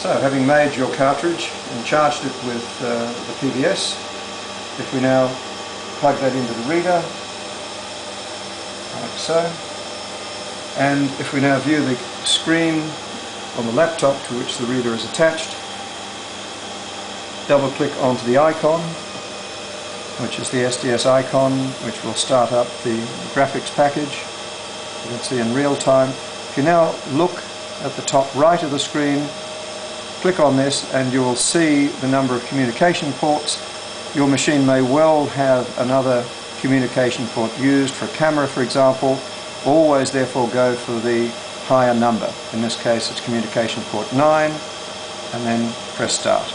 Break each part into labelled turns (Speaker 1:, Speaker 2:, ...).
Speaker 1: So, having made your cartridge and charged it with the PBS, if we now plug that into the reader, like so, and if we now view the screen on the laptop to which the reader is attached, double click onto the icon, which is the SDS icon, which will start up the graphics package. You can see in real time. If you now look at the top right of the screen, click on this and you will see the number of communication ports. Your machine may well have another communication port used for a camera, for example. Always therefore go for the higher number. In this case it's communication port 9, and then press start.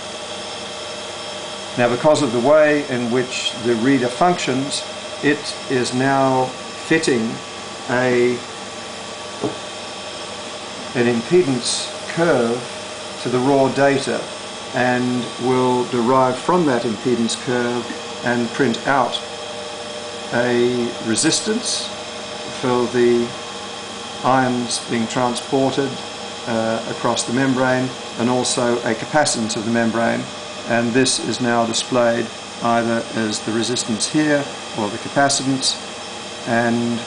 Speaker 1: Now, because of the way in which the reader functions, it is now fitting an impedance curve to the raw data, and will derive from that impedance curve and print out a resistance for the ions being transported across the membrane, and also a capacitance of the membrane, and this is now displayed either as the resistance here or the capacitance, and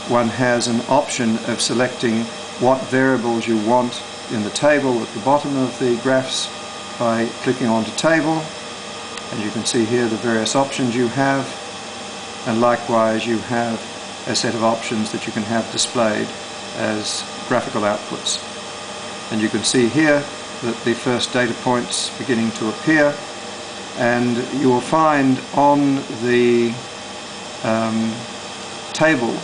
Speaker 1: one has an option of selecting what variables you want in the table at the bottom of the graphs by clicking onto table, and you can see here the various options you have, and likewise you have a set of options that you can have displayed as graphical outputs. And you can see here that the first data points beginning to appear, and you will find on the table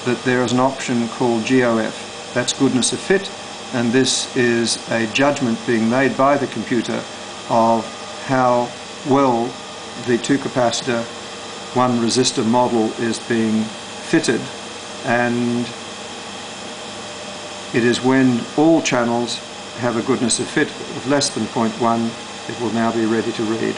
Speaker 1: that there is an option called GOF. That's goodness of fit, and this is a judgment being made by the computer of how well the 2 capacitor 1 resistor model is being fitted, and it is when all channels have a goodness of fit of less than 0.1, it will now be ready to read.